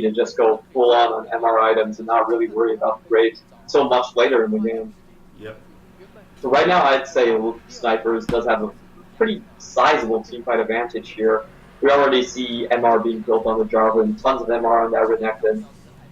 risky to just go full on MR items and not really worry about the grades so much later in the game. Yep. So right now, I'd say Snipers does have a pretty sizable teamfight advantage here. We already see MR being built on the Jarvan, tons of MR on that Renekton.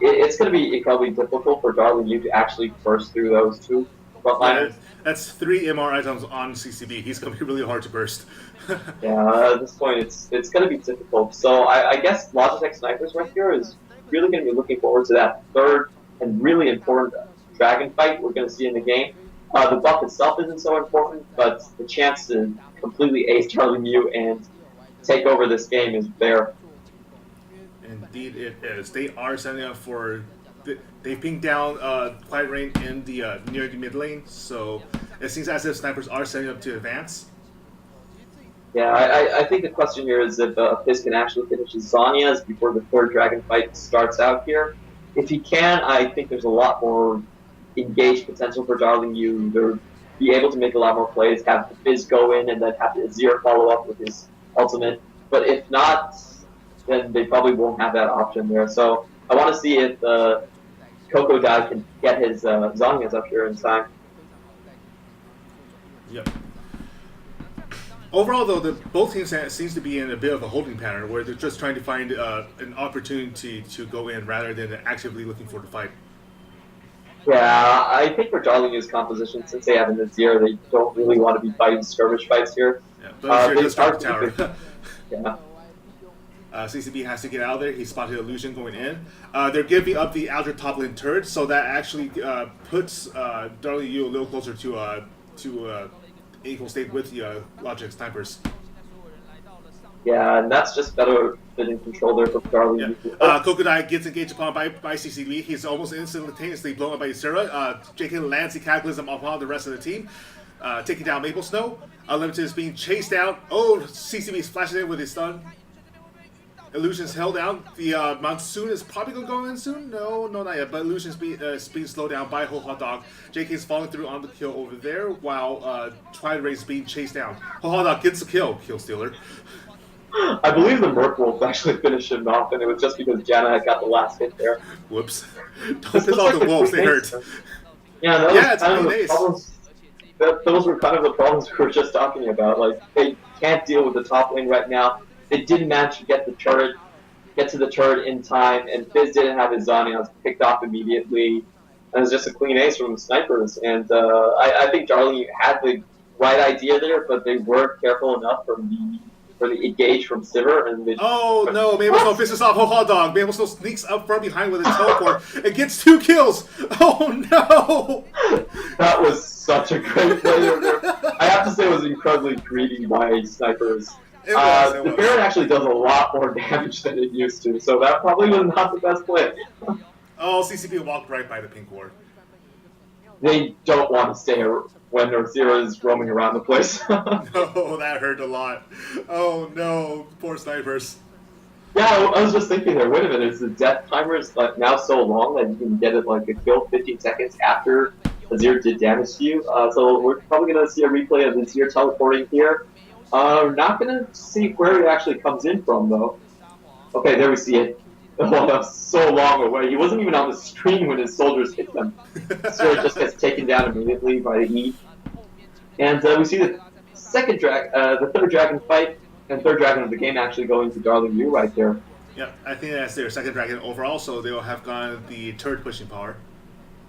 It's going to be incredibly difficult for Darwin Yu to actually burst through those two Yeah, frontliners. that's 3 MR items on CCB. He's going to be really hard to burst. Yeah, at this point, it's going to be difficult. So I guess Logitech Snipers right here is really going to be looking forward to that third and really important dragon fight we're going to see in the game. The buff itself isn't so important, but the chance to completely ace Charlie Mew and take over this game is there. Indeed, it is. They are setting up for. They pinged down Quiet Rain in the near the mid lane, so it seems as if snipers are setting up to advance. Yeah, I think the question here is if Fizz can actually finish his Zanya's before the third dragon fight starts out here. If he can, I think there's a lot more engaged potential for Darling Yu. They'll be able to make a lot more plays, have the Fizz go in, and then have the Azir follow up with his ultimate. But if not, then they probably won't have that option there. So I want to see if Coco Dai can get his Zanya's up here in time. Yep. Overall, though, both teams seems to be in a bit of a holding pattern where they're just trying to find an opportunity to go in rather than actively looking for the fight. Yeah, I think for Darling Yu's composition, since they have an Azir, they don't really want to be fighting skirmish fights here. Yeah, but Azir does start the tower. Yeah. CCB has to get out of there. He spotted Illusion going in. They're giving up the outer top lane turret, so that actually puts Darling Yu a little closer to equal state with the Logic snipers. Yeah, and that's just better than in control there for Darling Yeah. Yu. Kokodai gets engaged upon by CCB. He's almost instantaneously blown up by Yusura. JK lands the Cataclysm upon the rest of the team, taking down Maple Snow. Unlimited is being chased out. Oh, CCB is flashing in with his stun. Illusion's held down. The Monsoon is probably going to go in soon. No, not yet. But Illusion's being slowed down by Ho Hot Dog. JK's falling through on the kill over there while Twilight Ray is being chased down. Ho Hot Dog gets the kill. Kill stealer. I believe the Merc Wolf actually finished him off, and it was just because Janna had got the last hit there. Whoops. Don't piss off the wolves. They hurt. Yeah, It's kind of the nice. problems. Those were kind of the problems we were just talking about. Like, they can't deal with the top lane right now. They didn't manage to get to the turret in time, and Fizz didn't have his Zanyas picked off immediately. And it was just a clean ace from the snipers. And I think Darling had the right idea there, but they weren't careful enough for the engage from Sivir. And Oh no, Mabel Snow pisses off Ho Hot Dog. Mabel Snow sneaks up from behind with a teleport and gets 2 kills. Oh no! That was such a great play there. I have to say it was incredibly greedy by snipers. The Baron actually does a lot more damage than it used to, so that probably was not the best play. Oh, CCP walked right by the pink ward. They don't want to stay when Zero is roaming around the place. No, that hurt a lot. Oh no, poor snipers. Yeah, I was just thinking there, wait a minute, is the death timer like now so long that you can get it like a kill 15 seconds after Azir did damage to you? So we're probably going to see a replay of Azir teleporting here. We're not going to see where he actually comes in from, though. Okay, there we see it. Oh, that was so long away. He wasn't even on the screen when his soldiers hit them. So it just gets taken down immediately by the E. And we see the third dragon fight, and third dragon of the game actually going to Darling Yu right there. Yeah, I think that's their second dragon overall, so they'll have gone the turret pushing power.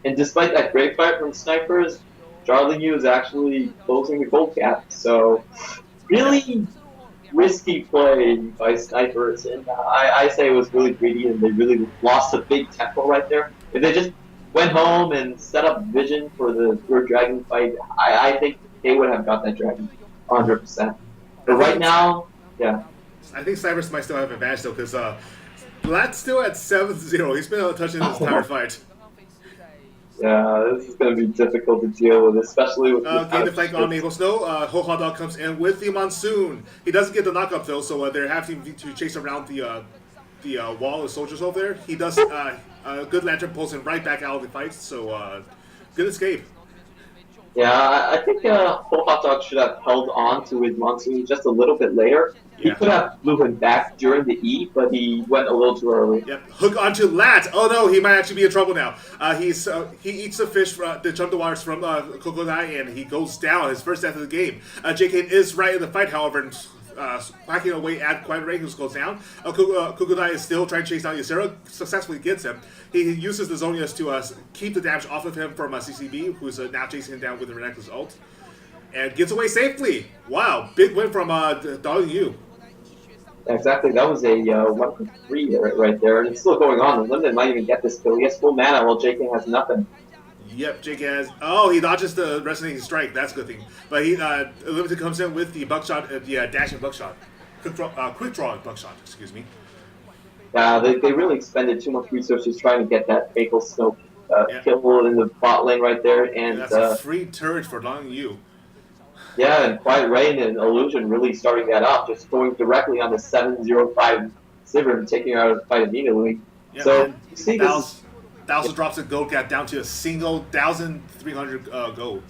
And despite that great fight from snipers, Darling Yu is actually closing the gold gap. So really risky play by snipers, and I say it was really greedy, and they really lost a big tempo right there. If they just went home and set up vision for the third dragon fight, I think they would have got that dragon 100%. But right now, yeah. I think snipers might still have an advantage though, because Vlad's still at 7-0. He's been able to touch in this entire fight. Yeah, this is going to be difficult to deal with, especially with getting the flank on Maple Snow. Ho Hot Dog comes in with the Monsoon. He doesn't get the knockup though, so they're having to chase around the wall of soldiers over there. He does a good lantern pulls him right back out of the fight, so good escape. Yeah, I think Ho Hot Dog should have held on to his Monsoon just a little bit later. He Yeah. could have blew him back during the E, but he went a little too early. Yep. Hook onto Lat. Oh no, he might actually be in trouble now. He eats the fish, the jump the waters from Kokodai, and he goes down. His first death of the game. JK is right in the fight, however, and hacking away at Quiet Ray, who goes down. Kokodai is still trying to chase down Ysera, successfully gets him. He uses the Zonias to keep the damage off of him from CCB, who's now chasing him down with the Renekton's ult, and gets away safely. Wow, big win from Darling Yu. Exactly, that was a 1-3 right there, and it's still going on. And Limited might even get this kill. He has full mana while JK has nothing. Yep, Jake has. Oh, he dodges the resonating strike. That's a good thing. But he Limited comes in with the buckshot, the dashing buckshot, quick draw buckshot. Excuse me. They really expended too much resources trying to get that Maple Snow Yeah. kill in the bot lane right there, and That's a free turret for Long Yu. yeah, and Quiet Rain and Illusion really starting that off, just going directly on the 7-0-5 Sivir and taking out of the fight immediately. Yeah, So man. you see this. Thousand drops of gold gap down to a single 1,300 gold.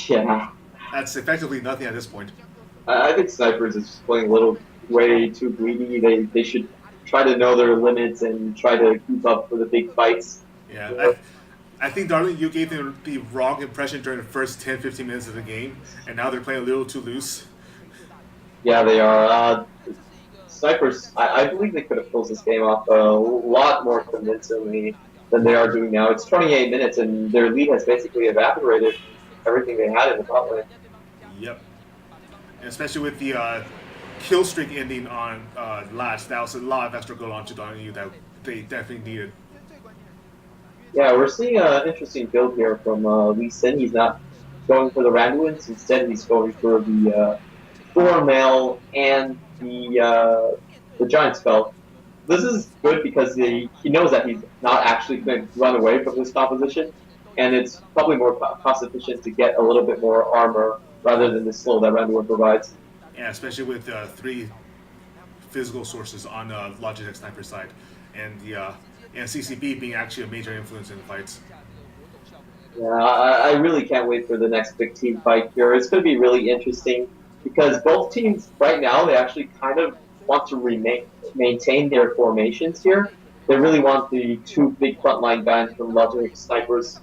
Yeah, That's effectively nothing at this point. I think Snipers is just playing a little way too greedy. They should try to know their limits and try to keep up for the big fights. Yeah, I think Darling Yu gave them the wrong impression during the first 10-15 minutes of the game, and now they're playing a little too loose. Yeah, they are. Snipers, I believe they could have closed this game off a lot more convincingly than they are doing now. It's 28 minutes, and their lead has basically evaporated everything they had in the top lane. Yep. And especially with the kill streak ending on last, that was a lot of extra gold onto Darling Yu that they definitely needed. Yeah, we're seeing an interesting build here from Lee Sin. He's not going for the Randuins. Instead, he's going for the Thor Mail and the Giant Spell. This is good because he knows that he's not actually going to run away from this composition, and it's probably more cost efficient to get a little bit more armor rather than the slow that Randuin provides. Yeah, especially with 3 physical sources on Logitech Sniper side, and the and CCB being actually a major influence in the fights. Yeah, I really can't wait for the next big team fight here. It's going to be really interesting because both teams right now, they actually kind of want to maintain their formations here. They really want the 2 big frontline guys from Logitech Snipers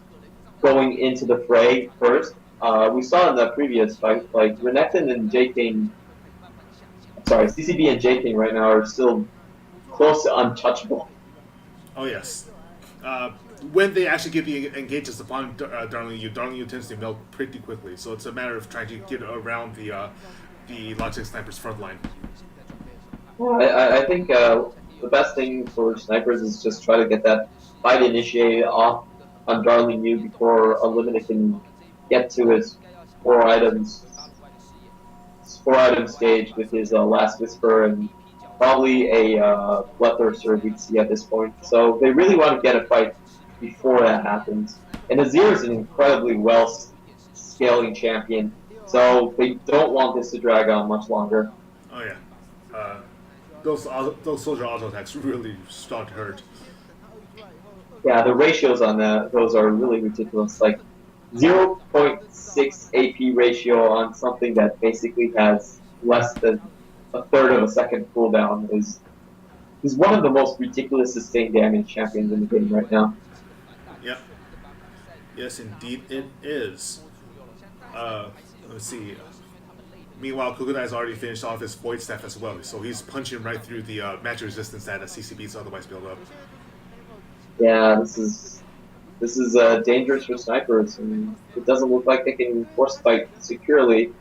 going into the fray first. We saw in the previous fight, like Renekton and J-King, sorry, CCB and J-King right now are still close to untouchable. Oh yes. When they actually get the engages upon Darling Yu tends to melt pretty quickly. So it's a matter of trying to get around the Logitech Sniper's front line. I think the best thing for Snipers is just try to get that fight initiated off on Darling Yu before Unlimited can get to his 4 items stage with his Last Whisper and probably a Bloodthirster we'd see at this point. So they really want to get a fight before that happens. And Azir is an incredibly well-scaling champion, so they don't want this to drag on much longer. Oh yeah. Those soldier auto attacks really start to hurt. Yeah, the ratios on those are really ridiculous. Like 0.6 AP ratio on something that basically has less than a third of a second cooldown is one of the most ridiculous sustained damage champions in the game right now. Yep. Yes, indeed it is. Let's see. Meanwhile, Kokodai's already finished off his Void Staff as well, so he's punching right through the match resistance that CCB's otherwise built up. Yeah, this is dangerous for Snipers, and it doesn't look like they can force fight securely.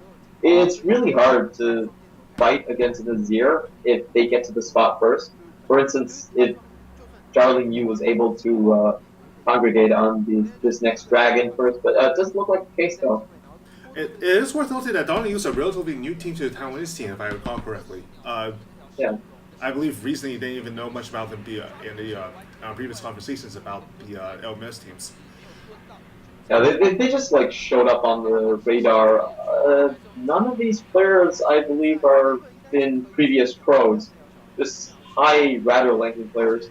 It's really hard to fight against an Azir if they get to the spot first. For instance, if Darling Yu was able to congregate on this next dragon first, but it doesn't look like the case though. It is worth noting that Darling Yu is a relatively new team to the Taiwanese team, if I recall correctly. Yeah. I believe recently they didn't even know much about them in the previous conversations about the LMS teams. Yeah, they just like showed up on the radar. None of these players, I believe, are in previous pros. Just high, rather lengthy players.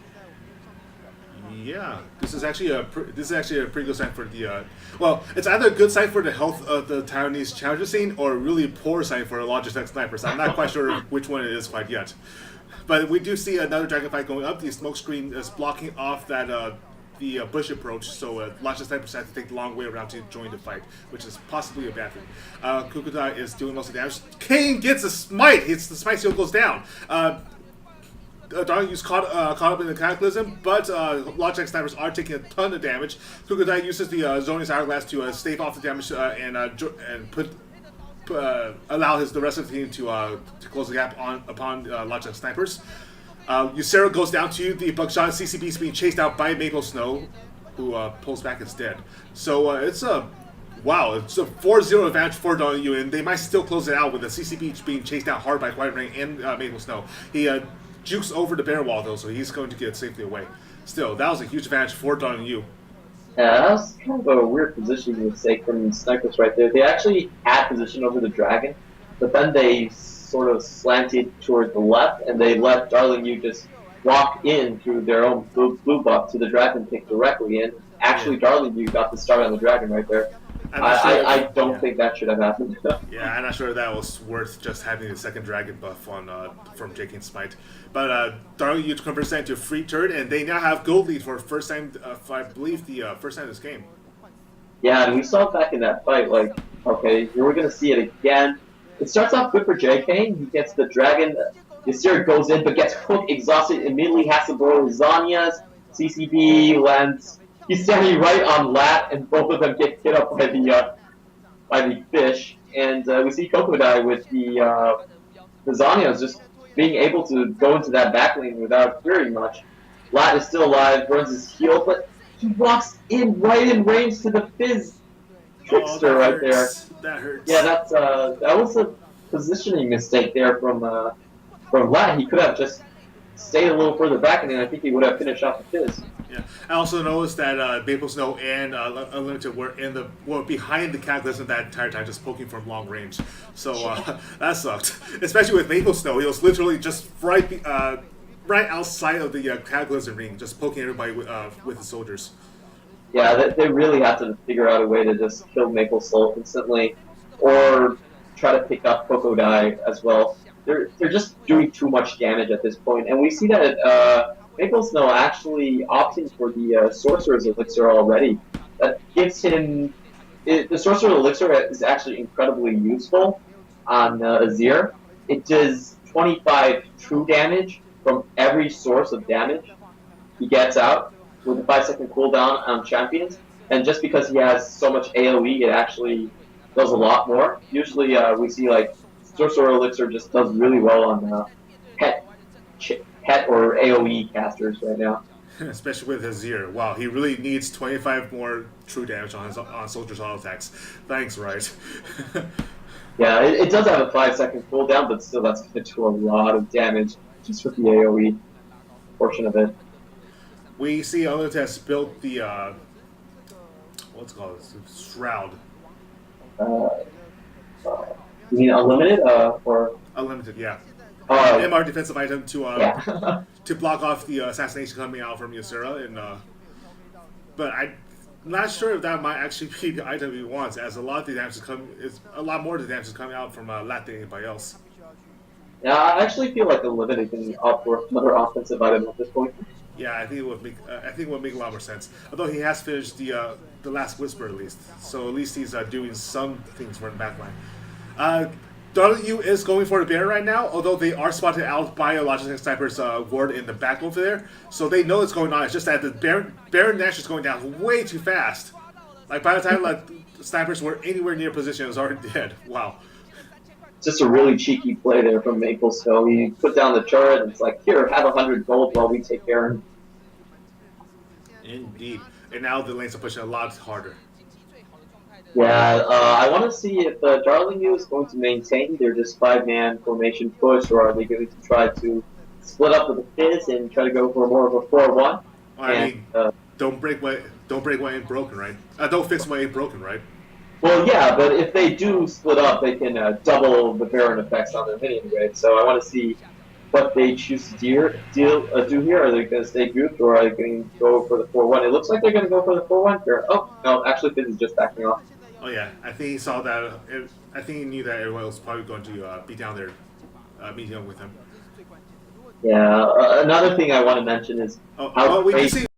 Yeah, this is actually a pretty good sign for the well, it's either a good sign for the health of the Taiwanese challenger scene or a really poor sign for Logitech snipers. I'm not quite sure which one it is quite yet. But we do see another dragon fight going up. The smoke screen is blocking off that the bush approach, so Logitech snipers have to take the long way around to join the fight, which is possibly a bad thing. Kukudai is doing most of the damage. Kane gets a smite. The smite still goes down. Darling caught up in the Cataclysm, but Logitech snipers are taking a ton of damage. Kukudai uses the Zonius Hourglass to stave off the damage and allow the rest of the team to close the gap upon Logitech snipers. Ysera goes down to the Buckshot. CCB is being chased out by Maple Snow, who pulls back as dead. So it's a 4-0 advantage for W, and they might still close it out with the CCB being chased out hard by White Ring and Maple Snow. He jukes over the barrier wall though, so he's going to get safely away. Still, that was a huge advantage for W. Yeah, that was kind of a weird positioning mistake from the snipers right there. They actually had position over the dragon, but then they sort of slanted towards the left, and they let Darling Yu just walk in through their own blue buff to the dragon pick directly, and actually Darling Yu got the start on the dragon right there. I don't think that should have happened. Yeah, I'm not sure that was worth just having the second dragon buff on from Jake and Smite. But Darling Yu converts that into a free turn, and they now have gold lead for the first time, I believe, the first time this game. Yeah, and we saw it back in that fight, like, okay, here we're going to see it again. It starts off good for JK. He gets the dragon. Ysera goes in, but gets hooked, exhausted, immediately has to borrow Zanya's. CCB lands. He's standing right on Lat, and both of them get hit up by the fish. And we see Kokodai with the Zanyas just being able to go into that back lane without fearing much. Lat is still alive, burns his heal, but he walks in right in range to the Fizz trickster right there. That hurts. Yeah, that was a positioning mistake there from Lat. He could have just stayed a little further back, and then I think he would have finished off the Fizz. Yeah, I also noticed that Maple Snow and Unlimited were behind the Cataclysm that entire time, just poking from long range. So that sucked, especially with Maple Snow. He was literally just right outside of the Cataclysm ring, just poking everybody with the soldiers. Yeah, they really have to figure out a way to just kill Maple Soul instantly, or try to pick up Kokodai as well. They're just doing too much damage at this point, and we see that Maple Snow actually opting for the Sorcerer's Elixir already. That gives him the Sorcerer's Elixir is actually incredibly useful on Azir. It does 25 true damage from every source of damage he gets out, with a 5-second cooldown on champions, and just because he has so much AoE, it actually does a lot more. Usually we see like Sorcerer Elixir just does really well on pet or AoE casters right now. Especially with Azir. Wow, he really needs 25 more true damage on soldiers' auto attacks. Thanks, right? Yeah, it does have a 5-second cooldown, but still that's going to do a lot of damage just with the AoE portion of it. We see Unlimited has built the what's it called? Shroud. You mean Unlimited or Unlimited? Yeah. MR defensive item to to block off the assassination coming out from Ysera, and but I'm not sure if that might actually be the item he wants, as a lot of the damage is a lot more of the damage is coming out from Lat than anybody else. Yeah, I actually feel like Unlimited can opt for another offensive item at this point. Yeah, I think it would make a lot more sense. Although he has finished the last Whisper at least, so at least he's doing some things for the backline. W is going for the Baron right now, although they are spotted out by a Logitech Sniper's ward in the back over there, so they know what's going on. It's just that the Baron Nash is going down way too fast. Like by the time the snipers were anywhere near position, it was already dead. Wow. Just a really cheeky play there from Maple Snow. He put down the turret, and it's like, here, have 100 gold while we take Baron. Indeed. And now the lanes are pushing a lot harder. Yeah, I want to see if Darling Yu is going to maintain their just 5-man formation push, or are they going to try to split up with the Fizz and try to go for more of a 4-1? I mean, don't break what ain't broken, right? Don't fix what ain't broken, right? Well, yeah, but if they do split up, they can double the Baron effects on their minion, right? So I want to see what they choose to do here. Are they going to stay grouped or are they going to go for the 4-1? It looks like they're going to go for the 4-1 here. Oh, no, actually, Fizz is just backing off. Oh yeah, I think he saw that. I think he knew that everyone was probably going to be down there, meeting up with him. Yeah, another thing I want to mention is Oh, how oh, we do great see